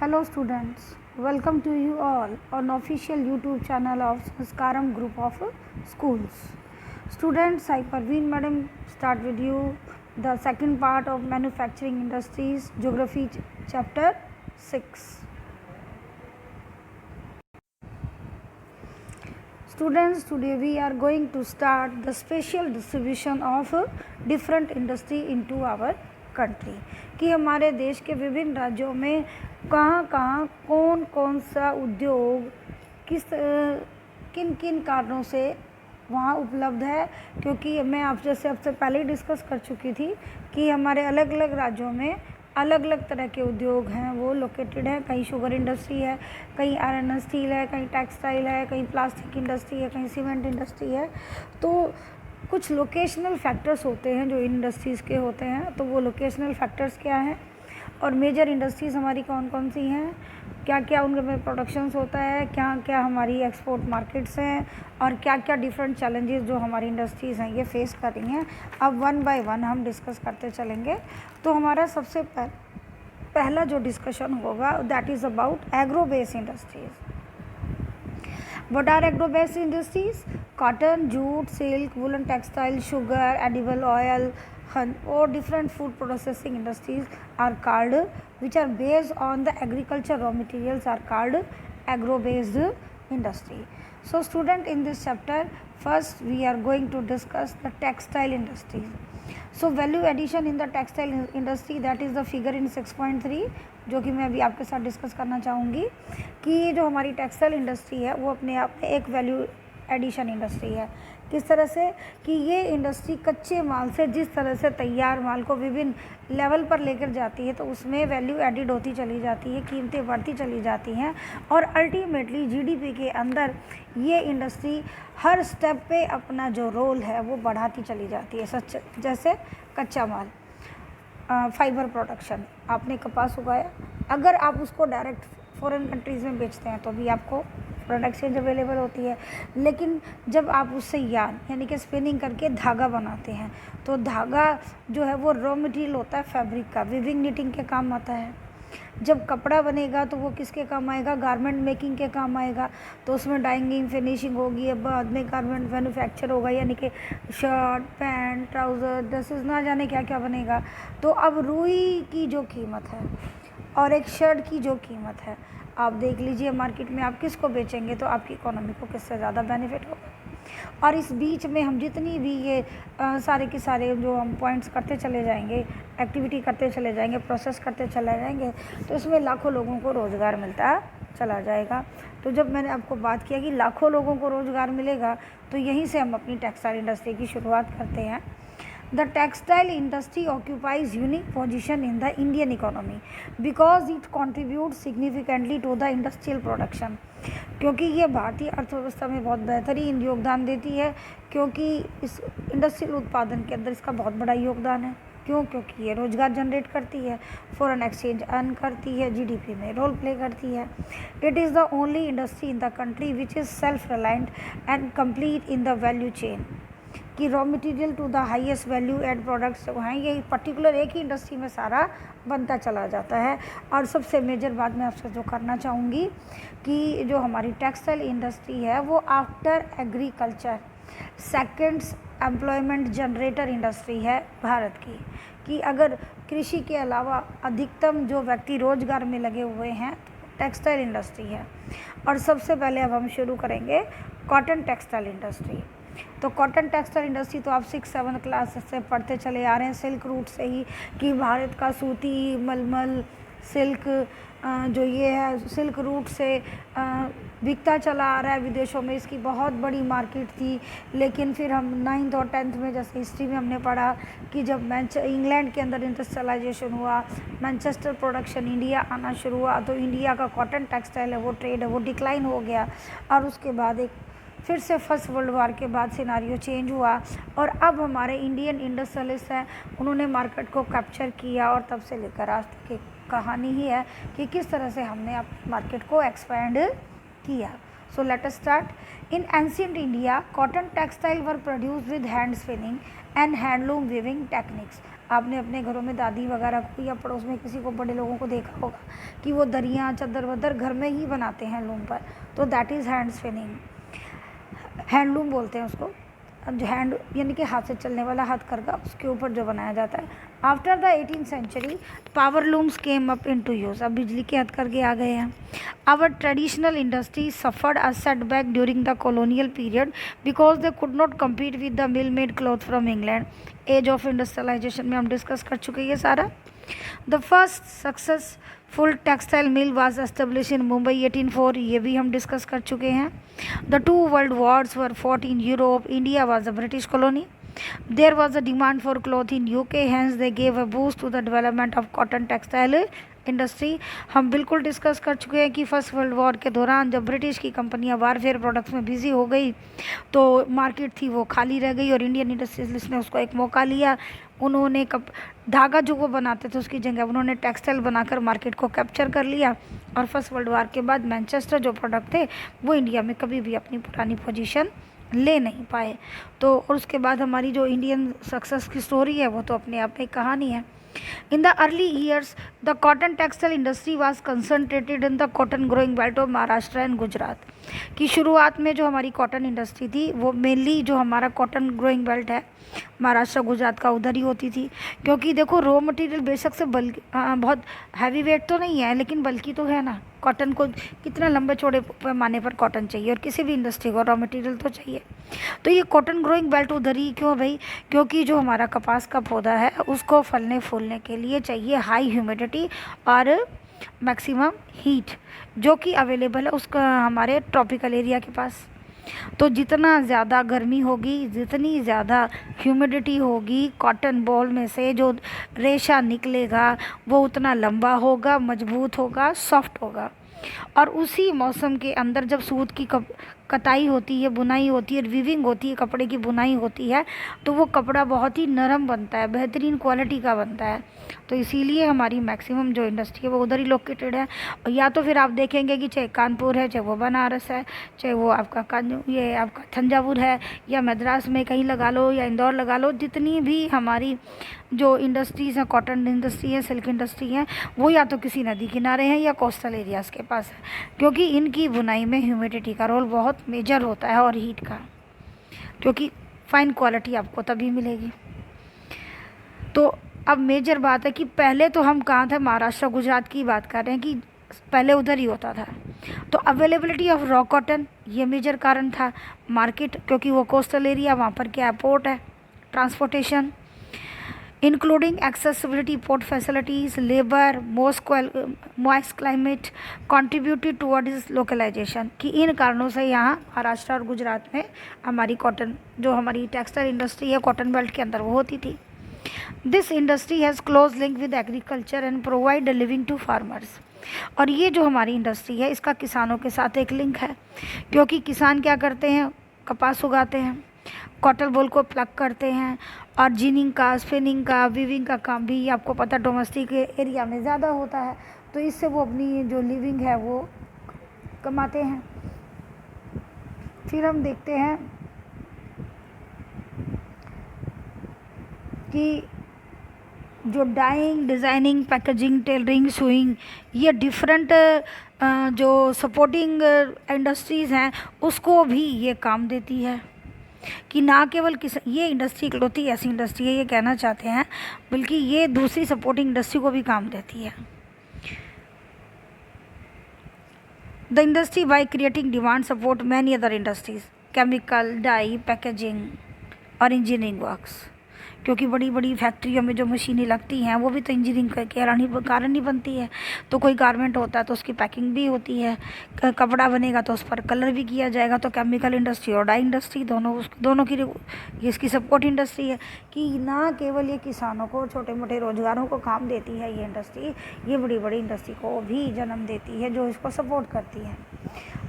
Hello students, welcome to you all on official YouTube channel of Sanskaram group of schools. Students, I Parveen Madam start with you the second part of manufacturing industries geography chapter 6. Students, today we are going to start the special distribution of different industry into our country कि हमारे देश के विभिन्न राज्यों में कहाँ कहाँ कौन कौन सा उद्योग किन किन कारणों से वहाँ उपलब्ध है, क्योंकि मैं आपसे सबसे पहले ही डिस्कस कर चुकी थी कि हमारे अलग अलग राज्यों में अलग अलग तरह के उद्योग हैं वो लोकेटेड हैं। कहीं शुगर इंडस्ट्री है, कहीं आयरन एंड स्टील है, कहीं टेक्सटाइल है, कहीं प्लास्टिक इंडस्ट्री है, कहीं सीमेंट इंडस्ट्री है। तो कुछ लोकेशनल फैक्टर्स होते हैं जो इंडस्ट्रीज़ के होते हैं। तो वो लोकेशनल फैक्टर्स क्या हैं और मेजर इंडस्ट्रीज़ हमारी कौन कौन सी हैं, क्या क्या उनके में प्रोडक्शंस होता है, क्या क्या हमारी एक्सपोर्ट मार्केट्स हैं और क्या क्या डिफरेंट चैलेंजेस जो हमारी इंडस्ट्रीज़ हैं ये फेस कर रही हैं। अब वन बाय वन हम डिस्कस करते चलेंगे। तो हमारा सबसे पहला जो डिस्कशन होगा that is about agro based industries. What are agro-based industries? Cotton, jute, silk, woolen textile, sugar, edible oil, or different food processing industries are called, which are based on the agriculture raw materials, are called agro-based industry. So student, in this chapter first we are going to discuss the textile industry. So value addition in the textile industry, that is the figure in 6.3 जो कि मैं अभी आपके साथ discuss करना चाहूँगी कि ये जो हमारी टेक्सटाइल इंडस्ट्री है वो अपने आप में एक वैल्यू एडिशन इंडस्ट्री है। किस तरह से कि ये इंडस्ट्री कच्चे माल से जिस तरह से तैयार माल को विभिन्न लेवल पर लेकर जाती है तो उसमें वैल्यू एडिड होती चली जाती है, कीमतें बढ़ती चली जाती हैं और अल्टीमेटली जीडीपी के अंदर ये इंडस्ट्री हर स्टेप पे अपना जो रोल है वो बढ़ाती चली जाती है। सच जैसे कच्चा माल, फाइबर प्रोडक्शन, आपने कपास उगाया, अगर आप उसको डायरेक्ट फॉरेन कंट्रीज़ में बेचते हैं तो भी आपको फॉरेन एक्सचेंज अवेलेबल होती है। लेकिन जब आप उससे यार्न यानी कि स्पिनिंग करके धागा बनाते हैं तो धागा जो है वो रॉ मटेरियल होता है फैब्रिक का, वीविंग नीटिंग के काम आता है। जब कपड़ा बनेगा तो वो किसके काम आएगा? गारमेंट मेकिंग के काम आएगा। तो उसमें डाइंगिंग फिनिशिंग होगी, अब बाद में गारमेंट मैन्युफैक्चर होगा यानी कि शर्ट, पैंट, ट्राउज़र, ड्रेसेस, ना जाने क्या क्या बनेगा। तो अब रुई की जो कीमत है और एक शर्ट की जो कीमत है, आप देख लीजिए मार्केट में आप किसको बेचेंगे तो आपकी इकोनॉमी को किससे ज़्यादा बेनिफिट होगा। और इस बीच में हम जितनी भी ये सारे के सारे जो हम पॉइंट्स करते चले जाएंगे, एक्टिविटी करते चले जाएंगे, प्रोसेस करते चले जाएंगे तो इसमें लाखों लोगों को रोज़गार मिलता चला जाएगा। तो जब मैंने आपको बात किया कि लाखों लोगों को रोज़गार मिलेगा तो यहीं से हम अपनी टेक्सटाइल इंडस्ट्री की शुरुआत करते हैं। The textile industry occupies unique position in the Indian economy because it contributes significantly to the industrial production. क्योंकि ये भारतीय अर्थव्यवस्था में बहुत बेहतरीन योगदान देती है, क्योंकि इस इंडस्ट्रियल उत्पादन के अंदर इसका बहुत बड़ा योगदान है। क्यों? क्योंकि ये रोज़गार जनरेट करती है, फॉरेन एक्सचेंज अर्न करती है, जीडीपी में रोल प्ले करती है। It is the only industry in the country which is self reliant and complete in the value chain कि raw material to the highest value add products जो हैं ये particular एक ही इंडस्ट्री में सारा बनता चला जाता है। और सबसे मेजर बात मैं आपसे जो करना चाहूँगी कि जो हमारी टेक्सटाइल इंडस्ट्री है वो after agriculture seconds employment generator industry है भारत की। कि अगर कृषि के अलावा अधिकतम जो व्यक्ति रोजगार में लगे हुए हैं टेक्सटाइल इंडस्ट्री है। और सबसे पहले अब हम शुरू करेंगे कॉटन टेक्सटाइल इंडस्ट्री। तो कॉटन टेक्सटाइल इंडस्ट्री तो आप 6-7 क्लास से पढ़ते चले आ रहे हैं सिल्क रूट से ही कि भारत का सूती, मलमल, सिल्क जो ये है सिल्क रूट से बिकता चला आ रहा है विदेशों में। इसकी बहुत बड़ी मार्केट थी, लेकिन फिर हम 9th और 10th में जैसे हिस्ट्री में हमने पढ़ा कि जब इंग्लैंड के अंदर इंडस्ट्रियलाइजेशन हुआ, मैनचेस्टर प्रोडक्शन इंडिया आना शुरू हुआ तो इंडिया का कॉटन टेक्सटाइल है वो ट्रेड है वो डिक्लाइन हो गया। और उसके बाद एक फिर से फर्स्ट वर्ल्ड वार के बाद सिनारियो चेंज हुआ और अब हमारे इंडियन इंडस्ट्रियलिस्ट हैं उन्होंने मार्केट को कैप्चर किया और तब से लेकर आज तक की कहानी ही है कि किस तरह से हमने अपनी मार्केट को एक्सपैंड किया। So let us start. In ancient India cotton textile were produced with hand spinning and handloom weaving techniques आपने अपने घरों में दादी वगैरह को या पड़ोस में किसी को, बड़े लोगों को देखा होगा कि वो दरियाँ चादर वदर घर में ही बनाते हैं लूम पर, तो that is hand spinning, handloom बोलते हैं उसको। जो हैंड यानी कि हाथ से चलने वाला हथकरघा, उसके ऊपर जो बनाया जाता है। After the 18th century power looms came up into use, अब बिजली के हथकरघे आ गए हैं। Our traditional industry suffered a setback during the colonial period because they could not compete with the mill made cloth from England. Age of industrialisation में हम discuss कर चुके हैं ये सारा। The first successful textile mill was establish in Mumbai 1804, ये भी हम डिस्कस कर चुके हैं। The 2 world Wars were fought in Europe, India was a British colony. There was a demand for cloth in UK, hence they gave a boost to the development of cotton textile industry. हम बिल्कुल discuss कर चुके हैं कि first world war के दौरान जब British की कंपनियां वारफेयर प्रोडक्ट्स में बिजी हो गई तो मार्केट थी वो खाली रह गई और इंडियन इंडस्ट्रियलिस्ट ने उसको एक मौका लिया। उन्होंने धागा जो वो बनाते थे उसकी जगह उन्होंने टेक्सटाइल बनाकर मार्केट को कैप्चर कर लिया और फर्स्ट वर्ल्ड वॉर के बाद मैनचेस्टर जो प्रोडक्ट थे वो इंडिया में कभी भी अपनी पुरानी पोजीशन ले नहीं पाए। तो और उसके बाद हमारी जो इंडियन सक्सेस की स्टोरी है वो तो अपने आप में कहानी है। In the early years, the cotton textile industry was concentrated in the cotton growing belt of Maharashtra and Gujarat। की शुरुआत में जो हमारी कॉटन इंडस्ट्री थी वो मेनली जो हमारा कॉटन ग्रोइंग बेल्ट है महाराष्ट्र गुजरात का उधर ही होती थी। क्योंकि देखो रॉ मटेरियल बेशक से बल्कि बहुत हैवी वेट तो नहीं है लेकिन बल्कि तो है ना। कॉटन को कितना लंबे चौड़े पैमाने पर कॉटन चाहिए और किसी भी इंडस्ट्री को रॉ मटेरियल तो चाहिए। तो ये कॉटन ग्रोइंग बेल्ट उधर ही क्यों भाई? क्योंकि जो हमारा कपास का पौधा है उसको फलने फूलने के लिए चाहिए हाई ह्यूमिडिटी और मैक्सिमम हीट जो कि अवेलेबल है उसका हमारे ट्रॉपिकल एरिया के पास। तो जितना ज़्यादा गर्मी होगी जितनी ज़्यादा ह्यूमिडिटी होगी कॉटन बॉल में से जो रेशा निकलेगा वो उतना लंबा होगा, मजबूत होगा, सॉफ्ट होगा। और उसी मौसम के अंदर जब सूत की कटाई होती है, बुनाई होती है, वीविंग होती है, कपड़े की बुनाई होती है तो वो कपड़ा बहुत ही नरम बनता है, बेहतरीन क्वालिटी का बनता है। तो इसीलिए हमारी मैक्सिमम जो इंडस्ट्री है वो उधर ही लोकेटेड है। और या तो फिर आप देखेंगे कि चाहे कानपुर है, चाहे वो बनारस है, चाहे वो आपका ये आपका तंजावुर है या मद्रास में कहीं लगा लो या इंदौर लगा लो, जितनी भी हमारी जो इंडस्ट्रीज़ हैं, कॉटन इंडस्ट्री है, सिल्क इंडस्ट्री है, वो या तो किसी नदी किनारे हैं या कोस्टल एरियाज़ के पास है। क्योंकि इनकी बुनाई में ह्यूमिडिटी का रोल बहुत मेजर होता है और हीट का, क्योंकि फाइन क्वालिटी आपको तभी मिलेगी। तो अब मेजर बात है कि पहले तो हम कहाँ थे, महाराष्ट्र गुजरात की बात कर रहे हैं कि पहले उधर ही होता था। तो अवेलेबिलिटी ऑफ रॉ कॉटन ये मेजर कारण था। मार्केट क्योंकि वो कोस्टल एरिया, वहाँ पर क्या है, पोर्ट है, transportation including accessibility, port facilities, labour, moist climate contributed toward इस लोकलाइजेशन। कि इन कारणों से यहाँ महाराष्ट्र और गुजरात में हमारी कॉटन जो हमारी टेक्सटाइल इंडस्ट्री है कॉटन बेल्ट के अंदर वो होती थी। This industry has close link with agriculture and provide a living to farmers. और ये जो हमारी इंडस्ट्री है इसका किसानों के साथ एक लिंक है, क्योंकि किसान क्या करते हैं, कपास उगाते हैं, कॉटन बोल को प्लग करते हैं और जिनिंग का, स्पिनिंग का, वीविंग का काम भी आपको पता डोमेस्टिक एरिया में ज़्यादा होता है। तो इससे वो अपनी जो लिविंग है वो कमाते हैं। फिर हम देखते हैं कि जो dyeing, designing, packaging, tailoring, sewing, ये डिफरेंट जो सपोर्टिंग इंडस्ट्रीज़ हैं उसको भी ये काम देती है। कि ना केवल ये इंडस्ट्री इकलौती ऐसी इंडस्ट्री है ये कहना चाहते हैं, बल्कि ये दूसरी सपोर्टिंग इंडस्ट्री को भी काम देती है। The industry by creating demand support many other industries, chemical, dye, packaging और इंजीनियरिंग वर्क्स। क्योंकि बड़ी बड़ी फैक्ट्रियों में जो मशीनें लगती हैं वो भी तो इंजीनियरिंग के कारण ही बनती है। तो कोई गारमेंट होता है तो उसकी पैकिंग भी होती है, कपड़ा बनेगा तो उस पर कलर भी किया जाएगा। तो केमिकल इंडस्ट्री और डाई इंडस्ट्री दोनों की ये इसकी सपोर्ट इंडस्ट्री है। कि ना केवल ये किसानों को, छोटे मोटे रोजगारों को काम देती है ये इंडस्ट्री, ये बड़ी बड़ी इंडस्ट्री को भी जन्म देती है जो इसको सपोर्ट करती है।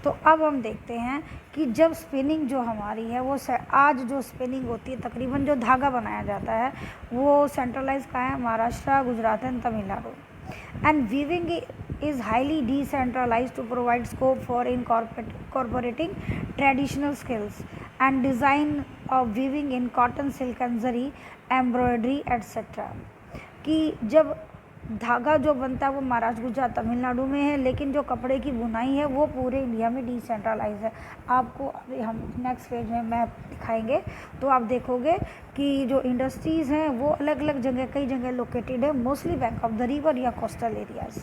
तो अब हम देखते हैं कि जब स्पिनिंग जो हमारी है वो आज जो स्पिनिंग होती है, तकरीबन जो धागा बनाया जाता है वो सेंट्रलाइज कहाँ है, Maharashtra, Gujarat and Tamil Nadu. And weaving is highly decentralised to provide scope for incorporating traditional skills and design of weaving in cotton, silk and zari, embroidery etc. कि जब धागा जो बनता है वो महाराष्ट्र, गुजरात, तमिलनाडु में है, लेकिन जो कपड़े की बुनाई है वो पूरे इंडिया में डिसेंट्रलाइज है। आपको अभी हम नेक्स्ट पेज में मैप दिखाएंगे तो आप देखोगे कि जो इंडस्ट्रीज़ हैं वो अलग अलग जगह, कई जगह लोकेटेड है, mostly bank of the river या कोस्टल एरियाज।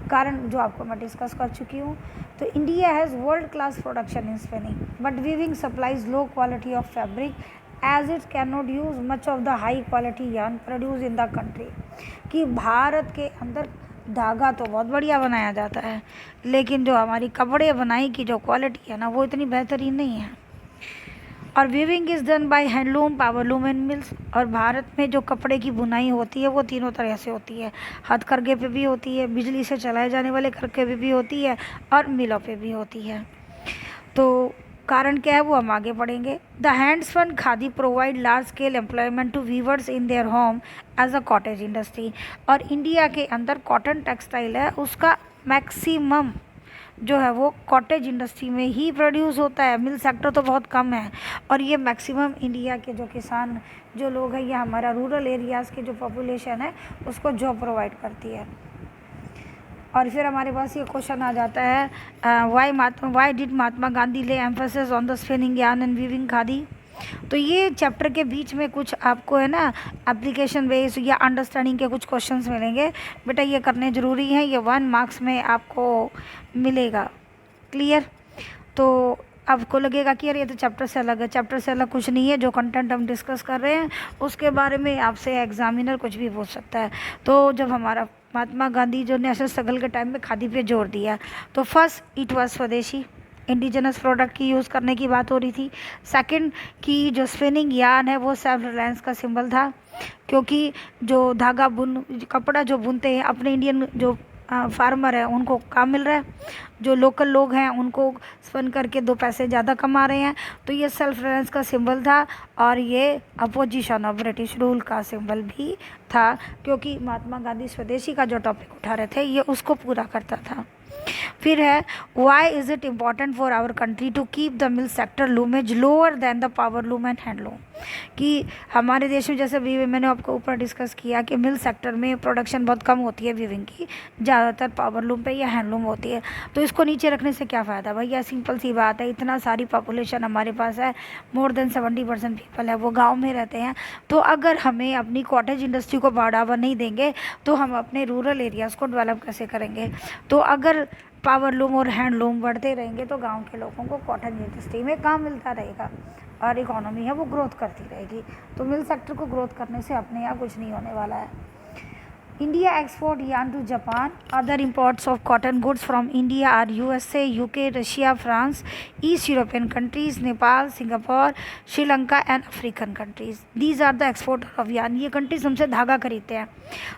कारण जो आपको मैं डिस्कस कर चुकी हूँ। तो India has world class production in spinning but weaving supplies low quality of fabric as it cannot use much of the high quality yarn produced in the country। कि भारत के अंदर धागा तो बहुत बढ़िया बनाया जाता है, लेकिन जो हमारी कपड़े बनाई की जो क्वालिटी है ना वो इतनी बेहतरीन नहीं है। और weaving is done by handloom, powerloom and mills. और भारत में जो कपड़े की बुनाई होती है वो तीनों तरह से होती है। हथकरघे पे भी होती है, बिजली से चलाए जाने वाले करघे पे भी होती है, और मिलों पे भी होती है। तो कारण क्या है वो हम आगे पढ़ेंगे। The hands fund khadi provide large scale employment to weavers in their home as a cottage industry. और इंडिया के अंदर कॉटन टेक्सटाइल है उसका मैक्सिमम जो है वो कॉटेज इंडस्ट्री में ही प्रोड्यूस होता है। मिल सेक्टर तो बहुत कम है, और ये मैक्सिमम इंडिया के जो किसान जो लोग हैं या हमारा रूरल एरियाज़ की जो पॉपुलेशन है उसको जॉब प्रोवाइड करती है। और फिर हमारे पास ये क्वेश्चन आ जाता है वाई डिड महात्मा गांधी ले emphasis on the spinning yarn and weaving khadi. तो ये चैप्टर के बीच में कुछ आपको है ना एप्लीकेशन बेस्ड या अंडरस्टैंडिंग के कुछ क्वेश्चंस मिलेंगे। बेटा ये करने ज़रूरी हैं, ये 1 मार्क्स में आपको मिलेगा। क्लियर? तो आपको लगेगा कि यार ये तो चैप्टर से अलग है। चैप्टर से अलग कुछ नहीं है, जो कंटेंट हम डिस्कस कर रहे हैं उसके बारे में आपसे एग्जामिनर कुछ भी पूछ सकता है। तो जब हमारा महात्मा गांधी जो नेशनल स्ट्रगल के टाइम में खादी पे जोर दिया, तो फर्स्ट इट वाज स्वदेशी इंडिजिनस प्रोडक्ट की यूज़ करने की बात हो रही थी। सेकंड कि जो स्पिनिंग यार्न है वो सेल्फ रिलायंस का सिंबल था, क्योंकि जो धागा कपड़ा जो बुनते हैं अपने इंडियन जो फार्मर है उनको काम मिल रहा है, जो लोकल लोग हैं उनको स्पिन करके 2 पैसे ज़्यादा कमा रहे हैं। तो ये सेल्फ रिलायंस का सिंबल था, और ये अपोजिशन ऑफ ब्रिटिश रूल का सिंबल भी था, क्योंकि महात्मा गांधी स्वदेशी का जो टॉपिक उठा रहे थे ये उसको पूरा करता था। फिर है why is it important for our country to keep the mill sector loomage lower than the power loom and handloom. कि हमारे देश में जैसे वीविंग मैंने आपको ऊपर डिस्कस किया कि मिल सेक्टर में प्रोडक्शन बहुत कम होती है वीविंग की, ज़्यादातर पावर लूम पे या हैंडलूम होती है। तो इसको नीचे रखने से क्या फ़ायदा भैया? सिंपल सी बात है, इतना सारी पॉपुलेशन हमारे पास है, मोर देन 70% पीपल है वो गाँव में रहते हैं। तो अगर हमें अपनी कॉटेज इंडस्ट्री को बढ़ावा नहीं देंगे तो हम अपने रूरल एरियाज़ को डेवलप कैसे करेंगे? तो अगर पावर लूम और हैंडलूम बढ़ते रहेंगे तो गांव के लोगों को कॉटन इंडस्ट्री में काम मिलता रहेगा और इकोनॉमी है वो ग्रोथ करती रहेगी। तो मिल सेक्टर को ग्रोथ करने से अपने यहाँ कुछ नहीं होने वाला है। India export yarn to Japan. Other imports of cotton goods from India are USA, UK, Russia, France, East European countries, Nepal, Singapore, Sri Lanka and African countries. These are the exporter of yarn. ये कंट्रीज हमसे धागा खरीदते हैं।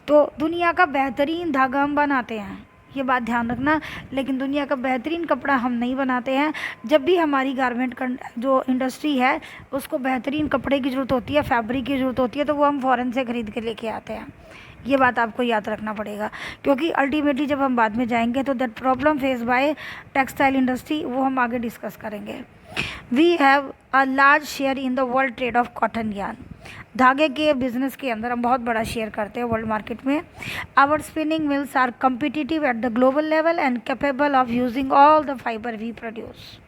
तो दुनिया का बेहतरीन धागा हम बनाते हैं, ये बात ध्यान रखना, लेकिन दुनिया का बेहतरीन कपड़ा हम नहीं बनाते हैं। जब भी हमारी गारमेंट जो इंडस्ट्री है उसको बेहतरीन कपड़े की ज़रूरत होती है, फैब्रिक की ज़रूरत होती है, तो वो हम फ़ॉरेन से ख़रीद के लेके आते हैं। ये बात आपको याद रखना पड़ेगा, क्योंकि अल्टीमेटली जब हम बाद में जाएंगे तो that problem face by textile industry वो हम आगे डिस्कस करेंगे। We have a large share in the world trade of cotton yarn. धागे के बिजनेस के अंदर हम बहुत बड़ा शेयर करते हैं वर्ल्ड मार्केट में। Our spinning mills are competitive at the global level and capable of using all the fibre we produce.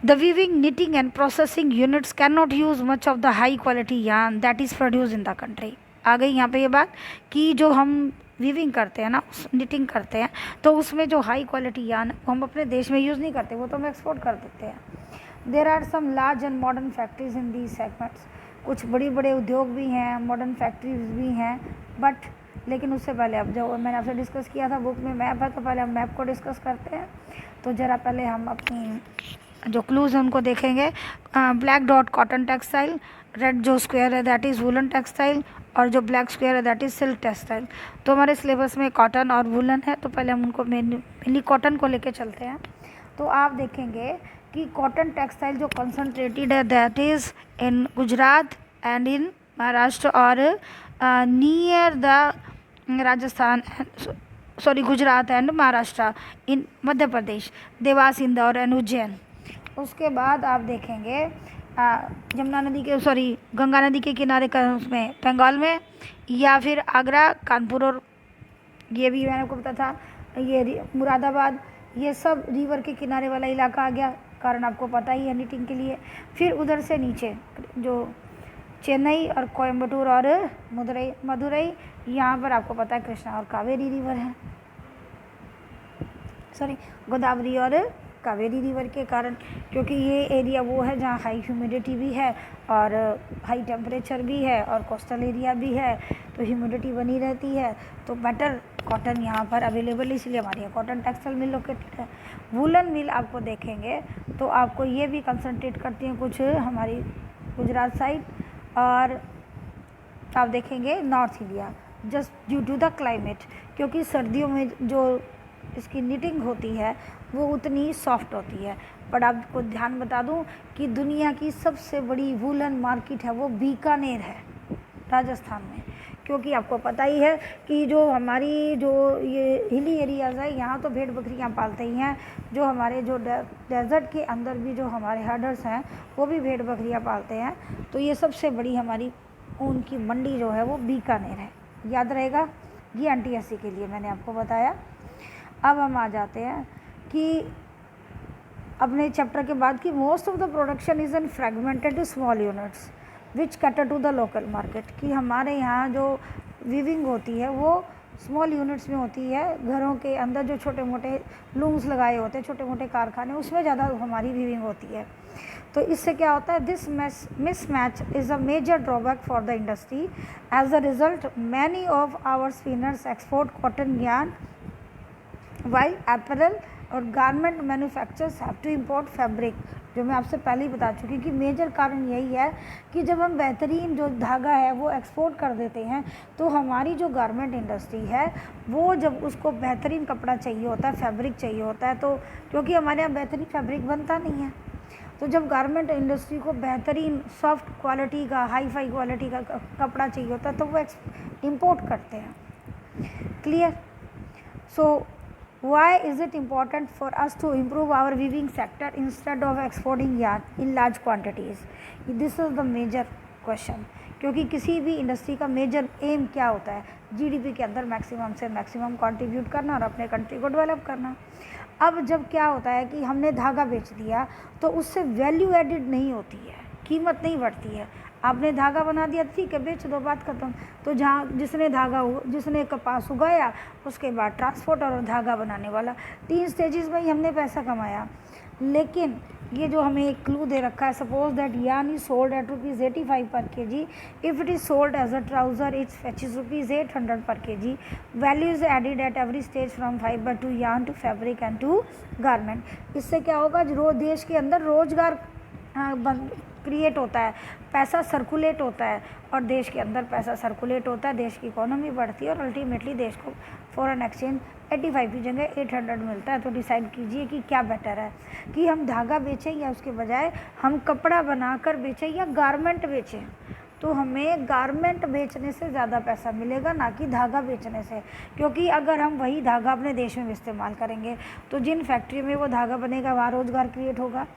The weaving, knitting and processing units cannot use much of the high quality yarn that is produced in the country। आ गई यहाँ पे ये बात कि जो हम weaving करते हैं ना, निटिंग करते हैं, तो उसमें जो हाई क्वालिटी यार्न वो हम अपने देश में यूज़ नहीं करते, वो तो हम एक्सपोर्ट कर देते हैं। There are some large and modern factories in these segments. कुछ बड़ी बड़े उद्योग भी हैं, मॉडर्न फैक्ट्रीज भी हैं, बट लेकिन उससे पहले अब जो मैंने आपसे डिस्कस किया था बुक में मैप है, तो पहले हम मैप को डिस्कस करते हैं। तो ज़रा पहले हम अपनी जो क्लूज हैं उनको देखेंगे। Black dot cotton textile, red जो स्क्वायर है दैट इज़ वुलन टेक्सटाइल, और जो ब्लैक स्क्वायर है दैट इज़ सिल्क टेक्सटाइल। तो हमारे सिलेबस में कॉटन और वुलन है, तो पहले हम उनको मेनली कॉटन को लेके चलते हैं। तो आप देखेंगे कि कॉटन टेक्सटाइल जो कंसंट्रेटेड है that is in Gujarat and in Maharashtra और near the Rajasthan Gujarat and Maharashtra, in Madhya Pradesh, Dewas, Indore and Ujjain. उसके बाद आप देखेंगे जमुना नदी के गंगा नदी के किनारे का उसमें बंगाल में, या फिर आगरा, कानपुर, और ये भी मैंने आपको पता था ये मुरादाबाद, ये सब रिवर के किनारे वाला इलाका आ गया, कारण आपको पता ही है नीटिंग के लिए। फिर उधर से नीचे जो चेन्नई और कोयम्बटूर और मदुरई, यहाँ पर आपको पता है कृष्णा और कावेरी रिवर है, गोदावरी और कावेरी रिवर के कारण, क्योंकि ये एरिया वो है जहाँ हाई ह्यूमिडिटी भी है और हाई टेम्परेचर भी है और कोस्टल एरिया भी है, तो ह्यूमिडिटी बनी रहती है, तो बेटर कॉटन यहाँ पर अवेलेबल, इसलिए हमारे यहाँ कॉटन टेक्सटाइल मिल लोकेटेड है। वूलन मिल आपको देखेंगे तो आपको ये भी कंसंट्रेट करती हैं कुछ हमारी गुजरात साइड, और आप देखेंगे North India, just due to the climate, क्योंकि सर्दियों में जो इसकी निटिंग होती है वो उतनी सॉफ्ट होती है। पर आपको ध्यान बता दूं कि दुनिया की सबसे बड़ी वूलन मार्केट है वो बीकानेर है, राजस्थान में, क्योंकि आपको पता ही है कि जो हमारी जो ये हिली एरियाज़ है यहाँ तो भेड़ बकरियाँ पालते ही हैं, जो हमारे जो डेजर्ट के अंदर भी जो हमारे हर्डर्स हैं वो भी भेड़ बकरियाँ पालते हैं, तो ये सबसे बड़ी हमारी ऊन की मंडी जो है वो बीकानेर है, याद रहेगा। ये NTSC के लिए मैंने आपको बताया। अब हम आ जाते हैं कि अपने चैप्टर के बाद कि most of the production is in fragmented small units which cater to the local market, कि हमारे यहाँ जो वीविंग होती है वो स्मॉल यूनिट्स में होती है, घरों के अंदर जो छोटे मोटे लूम्स लगाए होते हैं, छोटे मोटे कारखाने, उसमें ज़्यादा हमारी वीविंग होती है। तो इससे क्या होता है, this mismatch is a major drawback for the industry. As a result many of our spinners export cotton yarn while apparel और garment manufacturers have to import fabric, जो मैं आपसे पहले ही बता चुकी कि मेजर कारण यही है कि जब हम बेहतरीन जो धागा है वो एक्सपोर्ट कर देते हैं, तो हमारी जो गारमेंट इंडस्ट्री है वो जब उसको बेहतरीन कपड़ा चाहिए होता है, फैब्रिक चाहिए होता है, तो क्योंकि हमारे यहाँ बेहतरीन फैब्रिक बनता नहीं है, तो जब गारमेंट इंडस्ट्री को बेहतरीन सॉफ्ट क्वालिटी का, हाई फाई क्वालिटी का कपड़ा चाहिए होता है तो वो इम्पोर्ट करते हैं। Clear? So why is it important for us to improve our weaving sector instead of exporting yarn in large quantities? This is the major question, क्योंकि किसी भी इंडस्ट्री का मेजर एम क्या होता है, GDP के अंदर मैक्सिमम से मैक्सिमम कंट्रीब्यूट करना और अपने कंट्री को डेवलप करना। अब जब क्या होता है कि हमने धागा बेच दिया तो उससे वैल्यू एडिड नहीं होती है, कीमत नहीं बढ़ती है। आपने धागा बना दिया, ठीक है, बेच दो, बात खत्म। तो जहाँ जिसने कपास उगाया, उसके बाद ट्रांसपोर्ट और धागा बनाने वाला, 3 स्टेजेस में ही हमने पैसा कमाया। लेकिन ये जो हमें एक क्लू दे रखा है, suppose that yarn is sold at ₹85 per kg, if it is sold as a trouser it fetches ₹800 per kg, value is added at every stage from fibre to yarn to fabric and to garment. इससे क्या होगा, देश के अंदर रोजगार create होता है, पैसा सर्कुलेट होता है, और देश के अंदर पैसा सर्कुलेट होता है, देश की इकोनॉमी बढ़ती है और अल्टीमेटली देश को फॉरेन एक्सचेंज 85 की जगह 800 मिलता है। तो डिसाइड कीजिए कि क्या बेटर है, कि हम धागा बेचें या उसके बजाय हम कपड़ा बनाकर बेचें या गारमेंट बेचें। तो हमें गारमेंट बेचने से ज़्यादा पैसा मिलेगा, ना कि धागा बेचने से, क्योंकि अगर हम वही धागा अपने देश में इस्तेमाल करेंगे तो जिन फैक्ट्री में वो धागा बनेगा वहाँ रोज़गार क्रिएट होगा,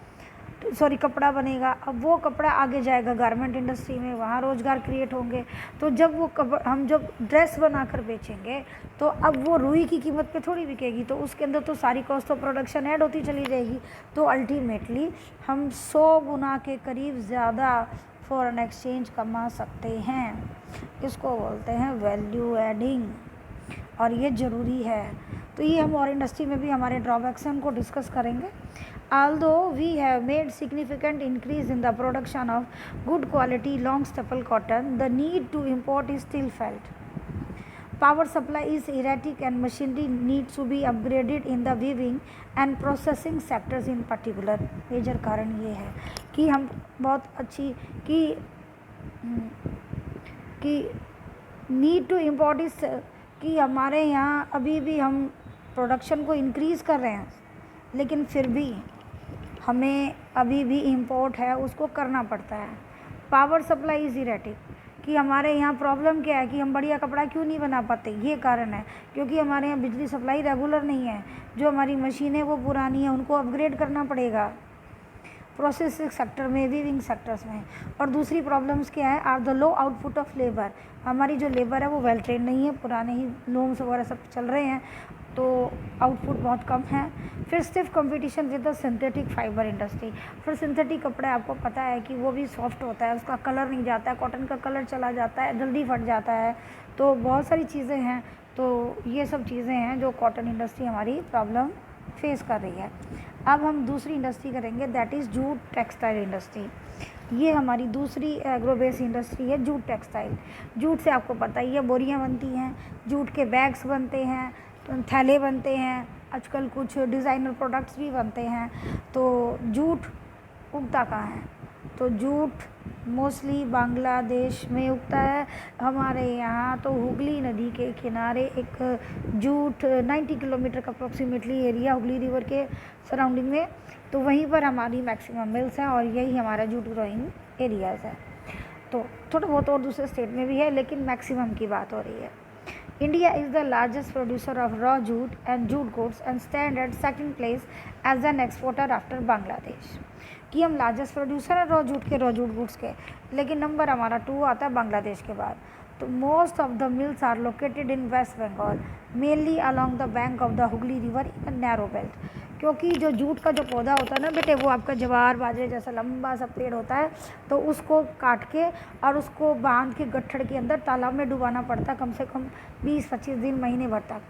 कपड़ा बनेगा, अब वो कपड़ा आगे जाएगा गारमेंट इंडस्ट्री में, वहाँ रोज़गार क्रिएट होंगे। तो जब वो हम जब ड्रेस बनाकर बेचेंगे तो अब वो रुई की कीमत पे थोड़ी बिकेगी, तो उसके अंदर तो सारी कॉस्ट ऑफ प्रोडक्शन ऐड होती चली जाएगी। तो अल्टीमेटली हम 100 गुना के करीब ज़्यादा फॉरेन एक्सचेंज कमा सकते हैं। इसको बोलते हैं वैल्यू एडिंग, और ये ज़रूरी है। तो ये हम और इंडस्ट्री में भी हमारे ड्रॉबैक्स हैं, उनको डिस्कस करेंगे। Although we have made significant increase in the production of good quality long staple cotton, the need to import is still felt. Power supply is erratic and machinery needs to be upgraded in the weaving and processing sectors in particular. Major कारण ये है कि हम बहुत अच्छी कि need to import इस कि हमारे यहाँ अभी भी हम प्रोडक्शन को इंक्रीज़ कर रहे हैं, लेकिन फिर भी हमें अभी भी इंपोर्ट है उसको करना पड़ता है। पावर सप्लाई इज़ इरेटिक, कि हमारे यहाँ प्रॉब्लम क्या है कि हम बढ़िया कपड़ा क्यों नहीं बना पाते, ये कारण है क्योंकि हमारे यहाँ बिजली सप्लाई रेगुलर नहीं है, जो हमारी मशीनें वो पुरानी है, उनको अपग्रेड करना पड़ेगा। प्रोसेसिंग सेक्टर में, वीविंग सेक्टर्स में। और दूसरी प्रॉब्लम्स क्या है, are the low output of labour. हमारी जो लेबर है वो वेल ट्रेन नहीं है, पुराने ही लूम्स वगैरह सब चल रहे हैं, तो आउटपुट बहुत कम है। फिर stiff competition with the synthetic fibre industry. फिर सिंथेटिक कपड़े आपको पता है कि वो भी सॉफ्ट होता है, उसका कलर नहीं जाता है, कॉटन का कलर चला जाता है, जल्दी फट जाता है, तो बहुत सारी चीज़ें हैं। तो ये सब चीज़ें हैं जो कॉटन इंडस्ट्री हमारी प्रॉब्लम फेस कर रही है। अब हम दूसरी इंडस्ट्री करेंगे, that is jute textile industry. ये हमारी दूसरी एग्रो बेस इंडस्ट्री है, जूट टेक्सटाइल। जूट से आपको पता ही है बोरियां बनती हैं, जूट के बैग्स बनते हैं, थैले बनते हैं, आजकल कुछ डिज़ाइनर प्रोडक्ट्स भी बनते हैं। तो जूट उगता कहाँ है, तो जूट मोस्टली बांग्लादेश में उगता है। हमारे यहाँ तो हुगली नदी के किनारे एक जूट 90 किलोमीटर का अप्रॉक्सीमेटली एरिया हुगली रिवर के सराउंडिंग में, तो वहीं पर हमारी मैक्सिमम मिल्स हैं और यही हमारा जूट ग्रोइंग एरियाज़ है। तो थोड़ा बहुत और दूसरे स्टेट में भी है, लेकिन मैक्सिमम की बात हो रही है। India is the largest producer of raw jute and jute goods and stand at second place as an exporter after Bangladesh। कि हम लार्जेस्ट प्रोड्यूसर हैं रॉ जूट गुड्स के, लेकिन नंबर हमारा 2 आता है बांग्लादेश के बाद। तो most of the mills are located in west Bengal, mainly along the bank of the Hooghly river in a narrow belt. क्योंकि जो जूट का जो पौधा होता है ना बेटे, वो आपका जवार बाजरे जैसा लंबा सा पेड़ होता है, तो उसको काट के और उसको बांध के गट्ठड़ के अंदर तालाब में डुबाना पड़ता है कम से कम 20-25 दिन, महीने भर तक।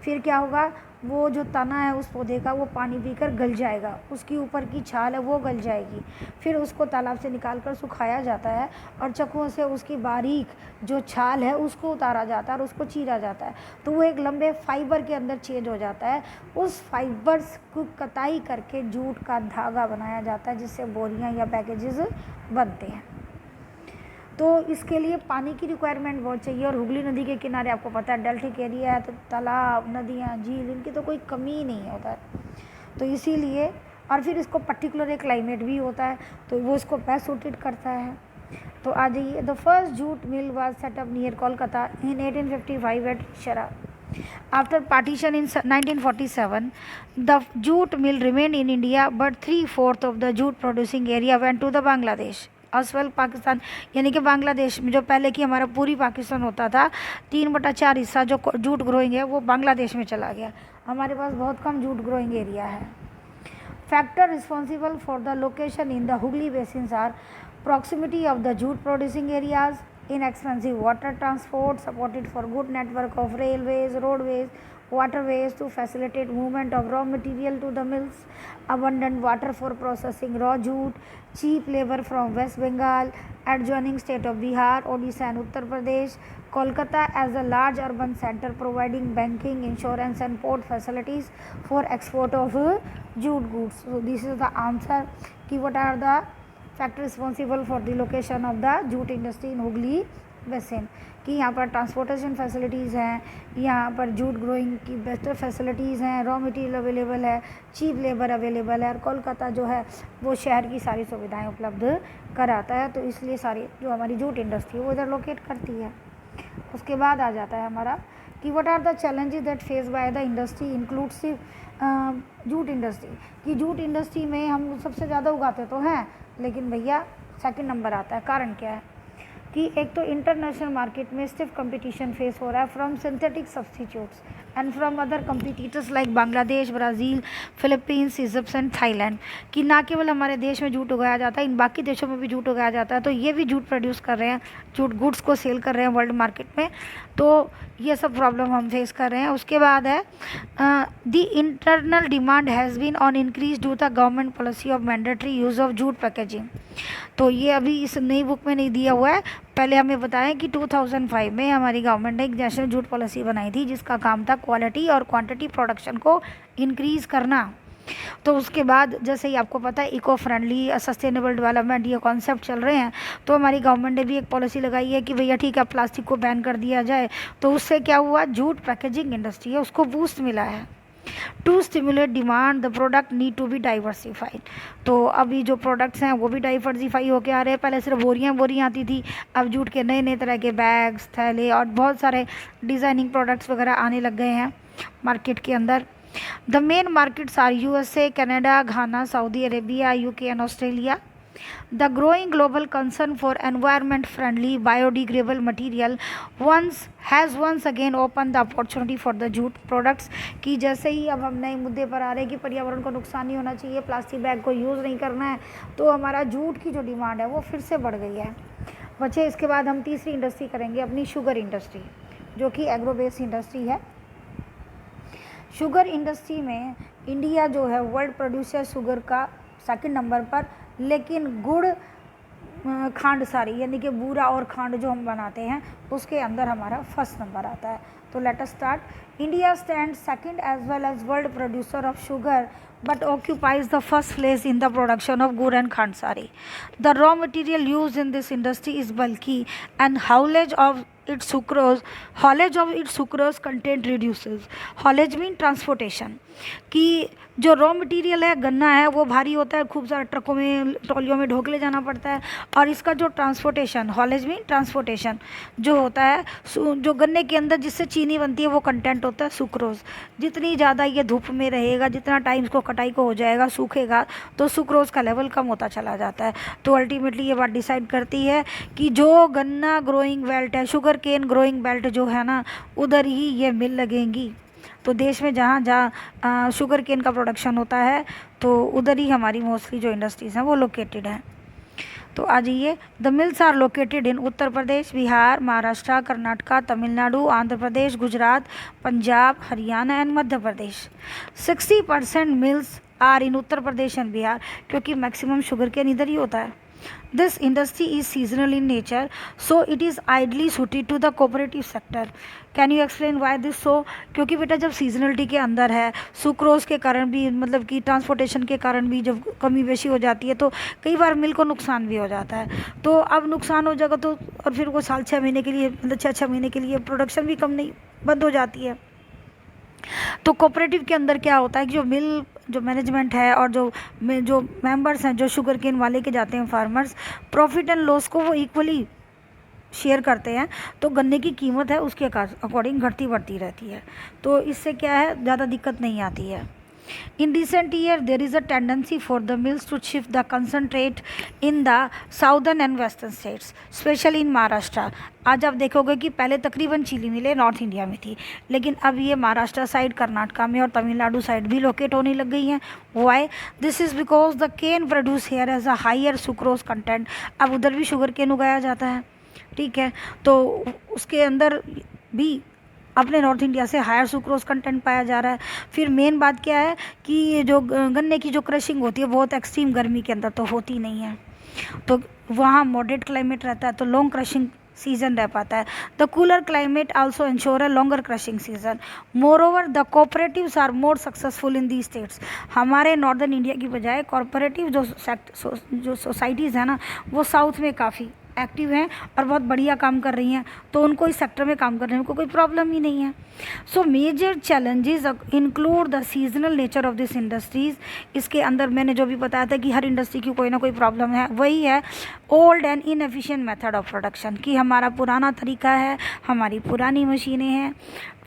फिर क्या होगा, वो जो तना है उस पौधे का वो पानी पीकर गल जाएगा, उसकी ऊपर की छाल है वो गल जाएगी। फिर उसको तालाब से निकाल कर सुखाया जाता है और चक्कुओं से उसकी बारीक जो छाल है उसको उतारा जाता है और उसको चीरा जाता है, तो वो एक लंबे फाइबर के अंदर चेंज हो जाता है। उस फाइबर्स को कताई करके जूट का धागा बनाया जाता है, जिससे बोरियां या पैकेजेस बनते हैं। तो इसके लिए पानी की रिक्वायरमेंट बहुत चाहिए, और हुगली नदी के किनारे आपको पता है डेल्टिक एरिया है, तो तालाब, नदियाँ, झील, इनकी तो कोई कमी नहीं होता है। तो इसीलिए, और फिर इसको पर्टिकुलर एक क्लाइमेट भी होता है, तो वो इसको बेस्ट सूटेड करता है। तो आ जाइए, the first jute mill was set up near Kolkata in 1855 at Rishra. After partition in 1947, the jute mill remained in India, but 3/4 of the jute producing area went to the Bangladesh as well Pakistan. यानी कि बांग्लादेश में, जो पहले की हमारा पूरी पाकिस्तान होता था, 3/4 हिस्सा जो जूट ग्रोइंग है वो बांग्लादेश में चला गया। हमारे पास बहुत कम जूट ग्रोइंग एरिया है। Factor responsible for the location in the Hooghly basins are proximity of the jute producing areas, inexpensive water transport supported for good network of railways, roadways, waterways to facilitate movement of raw material to the mills, abundant water for processing raw jute, cheap labor from West Bengal, adjoining state of Bihar, Odisha and Uttar Pradesh, Kolkata as a large urban center providing banking, insurance and port facilities for export of jute goods. So this is the answer कि what are the factor responsible for the location of the jute industry in Hooghly basin. कि यहाँ पर transportation facilities हैं, यहाँ पर jute growing की बेस्टर facilities हैं, raw material available है, चीप लेबर अवेलेबल है, और कोलकाता जो है वो शहर की सारी सुविधाएं उपलब्ध कराता है। तो इसलिए सारी जो हमारी जूट इंडस्ट्री है वो इधर लोकेट करती है। उसके बाद आ जाता है हमारा कि what are the challenges that face by the industry inclusive jute industry. कि जूट इंडस्ट्री में हम सबसे ज़्यादा उगाते तो हैं, लेकिन भैया सेकंड नंबर आता है। कारण क्या है कि एक तो इंटरनेशनल मार्केट में स्टिफ कंपटीशन फेस हो रहा है from synthetic substitutes and from other competitors like Bangladesh, Brazil, Philippines, Egypt and Thailand. कि ना केवल हमारे देश में जूट उगाया जाता है, इन बाकी देशों में भी जूट उगाया जाता है, तो ये भी जूट प्रोड्यूस कर रहे हैं, जूट गुड्स को सेल कर रहे हैं वर्ल्ड मार्केट में। तो ये सब प्रॉब्लम हम फेस कर रहे हैं। उसके बाद है the internal demand has been on increase due the government policy of mandatory use of jute packaging. तो ये अभी इस नई बुक में नहीं दिया हुआ है, पहले हमें बताया कि 2005 में हमारी गवर्नमेंट ने एक नेशनल जूट पॉलिसी बनाई थी, जिसका काम था क्वालिटी और क्वांटिटी प्रोडक्शन को इंक्रीज़ करना। तो उसके बाद जैसे ही आपको पता है इको फ्रेंडली सस्टेनेबल डेवलपमेंट ये कॉन्सेप्ट चल रहे हैं, तो हमारी गवर्नमेंट ने भी एक पॉलिसी लगाई है कि भैया ठीक है प्लास्टिक को बैन कर दिया जाए। तो उससे क्या हुआ, जूट पैकेजिंग इंडस्ट्री है उसको बूस्ट मिला है। To stimulate demand the product need to be diversified. तो अभी जो प्रोडक्ट्स हैं वो भी डाइवर्सिफाई होके आ रहे हैं। पहले सिर्फ बोरियां आती थी, अब जूट के नए नए तरह के बैग्स, थैले और बहुत सारे डिज़ाइनिंग प्रोडक्ट्स वगैरह आने लग गए हैं मार्केट के अंदर। The main markets are USA, Canada, Ghana, Saudi Arabia, UK and Australia. The growing global concern for environment-friendly biodegradable material has once again opened the opportunity for the jute products कि जैसे ही अब हम नए मुद्दे पर आ रहे हैं कि पर्यावरण को नुकसान नहीं होना चाहिए, प्लास्टिक बैग को यूज़ नहीं करना है, तो हमारा जूट की जो डिमांड है वो फिर से बढ़ गई है। बच्चे इसके बाद हम तीसरी इंडस्ट्री करेंगे अपनी शुगर इंडस्ट्री, जो कि एग्रो बेस्ड इंडस्ट्री है। शुगर इंडस्ट्री में इंडिया जो है वर्ल्ड प्रोड्यूसर शुगर का सेकंड नंबर पर, लेकिन गुड़ खांड सारी यानी कि बूरा और खांड जो हम बनाते हैं उसके अंदर हमारा फर्स्ट नंबर आता है। तो let us start. India stand second as well as world producer of sugar but occupies the first place in the production of gur and khandsari. The raw material used in this industry is bulky and haulage of its sucrose content reduces. Haulage mean transportation, कि जो raw material है गन्ना है वो भारी होता है, खूब सारे ट्रकों में ट्रॉलियों में ढोक ले जाना पड़ता है, और इसका जो ट्रांसपोर्टेशन, हॉलेज में ट्रांसपोर्टेशन जो होता है, जो गन्ने के अंदर जिससे चीनी बनती है वो कंटेंट होता है सुक्रोज। जितनी ज़्यादा ये धूप में रहेगा, जितना टाइम इसको कटाई को हो जाएगा, सूखेगा, तो सुक्रोज का लेवल कम होता चला जाता है। तो अल्टीमेटली ये बात डिसाइड करती है कि जो गन्ना ग्रोइंग बेल्ट है, शुगर केन ग्रोइंग बेल्ट जो है ना, उधर ही ये मिल लगेंगी। तो देश में जहाँ जहाँ शुगर केन का प्रोडक्शन होता है तो उधर ही हमारी मोस्टली जो इंडस्ट्रीज़ हैं वो लोकेटेड हैं। तो आ जाइए, the mills are located in Uttar Pradesh, Bihar, Maharashtra, Karnataka, Tamil Nadu, Andhra Pradesh, Gujarat, Punjab, Haryana and Madhya Pradesh. 60% mills are in Uttar Pradesh and Bihar, क्योंकि मैक्सिमम शुगर केन इधर ही होता है। This industry is seasonal in nature, so it is ideally suited to the cooperative sector. Can you explain why this so? क्योंकि बेटा जब seasonality के अंदर है, सुक्रोज के कारण भी, मतलब कि ट्रांसपोर्टेशन के कारण भी जब कमी बेशी हो जाती है तो कई बार मिल को नुकसान भी हो जाता है। तो अब नुकसान हो जाएगा तो और फिर वो साल 6 महीने के लिए, मतलब 6 महीने के लिए प्रोडक्शन भी कम नहीं बंद हो जाती है। तो कोऑपरेटिव के अंदर क्या होता है कि जो मिल जो मैनेजमेंट है और जो मेंबर्स हैं, जो शुगर केन वाले के जाते हैं फार्मर्स, प्रॉफिट एंड लॉस को वो इक्वली शेयर करते हैं। तो गन्ने की कीमत है उसके अकॉर्डिंग घटती बढ़ती रहती है, तो इससे क्या है, ज़्यादा दिक्कत नहीं आती है। In recent year, there is a tendency for the mills to shift the concentrate in the southern and western states, especially in Maharashtra. आज आप देखोगे कि पहले तकरीबन चीनी मिलें नॉर्थ इंडिया में थी, लेकिन अब ये महाराष्ट्र साइड, कर्नाटका में और तमिलनाडु साइड भी लोकेट होने लग गई हैं। Why? This is because the cane produce here as a higher sucrose content. अब उधर भी शुगर केन उगाया जाता है, ठीक है, तो उसके अंदर भी अपने नॉर्थ इंडिया से हायर सुक्रोज कंटेंट पाया जा रहा है। फिर मेन बात क्या है कि ये जो गन्ने की जो क्रशिंग होती है बहुत एक्सट्रीम गर्मी के अंदर तो होती नहीं है, तो वहाँ मॉडरेट क्लाइमेट रहता है, तो लॉन्ग क्रशिंग सीजन रह पाता है। The cooler climate also ensure a longer crushing season. Moreover the cooperatives are more successful in the states. हमारे नॉर्दर्न इंडिया की बजाय कॉरपोरेटिव जो सोसाइटीज़ हैं ना, वो साउथ में काफ़ी एक्टिव हैं और बहुत बढ़िया काम कर रही हैं, तो उनको इस सेक्टर में काम करने में कोई प्रॉब्लम ही नहीं है। So major challenges include the seasonal nature of this industries. इसके अंदर मैंने जो भी बताया था कि हर इंडस्ट्री की कोई ना कोई प्रॉब्लम है, वही है old and inefficient method of production, कि हमारा पुराना तरीका है, हमारी पुरानी मशीनें हैं।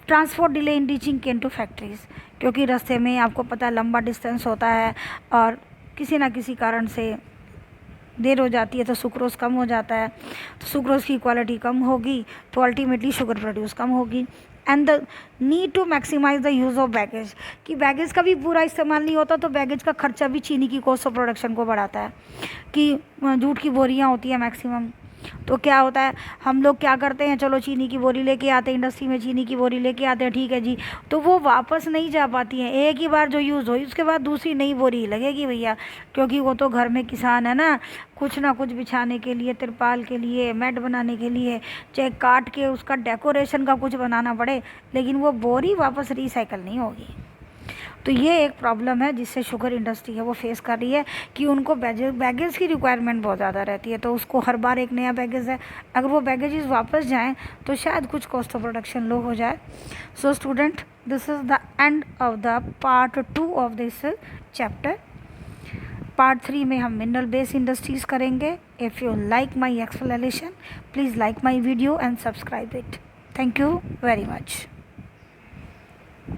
Transport delay in reaching cane to factories, क्योंकि रास्ते में आपको पता है लंबा डिस्टेंस होता है और किसी ना किसी कारण से देर हो जाती है तो सुक्रोज कम हो जाता है, तो सुक्रोज की क्वालिटी कम होगी तो अल्टीमेटली शुगर प्रोड्यूस कम होगी। And the need to maximise the use of bagasse, कि बैगेज का भी पूरा इस्तेमाल नहीं होता, तो बैगेज का खर्चा भी चीनी की कॉस्ट ऑफ प्रोडक्शन को बढ़ाता है। कि जूट की बोरियाँ होती हैं मैक्सिमम, तो क्या होता है, हम लोग क्या करते हैं, चलो चीनी की बोरी लेके आते हैं, इंडस्ट्री में चीनी की बोरी लेके आते हैं, ठीक है जी, तो वो वापस नहीं जा पाती हैं। एक ही बार जो यूज़ हुई उसके बाद दूसरी नई बोरी लगेगी भैया, क्योंकि वो तो घर में किसान है ना, कुछ ना कुछ बिछाने के लिए, तिरपाल के लिए, मैट बनाने के लिए, चाहे काट के उसका डेकोरेशन का कुछ बनाना पड़े, लेकिन वो बोरी वापस रिसाइकल नहीं होगी। तो ये एक प्रॉब्लम है जिससे शुगर इंडस्ट्री है वो फेस कर रही है, कि उनको बैगेज की रिक्वायरमेंट बहुत ज़्यादा रहती है, तो उसको हर बार एक नया बैगेज है, अगर वो बैगेजेस वापस जाएं तो शायद कुछ कॉस्ट ऑफ प्रोडक्शन लो हो जाए। So student, this is the end of the part 2 of this chapter. Part 3 में हम मिनरल बेस्ड इंडस्ट्रीज़ करेंगे। If you like my explanation, please like my video and subscribe it. Thank you very much.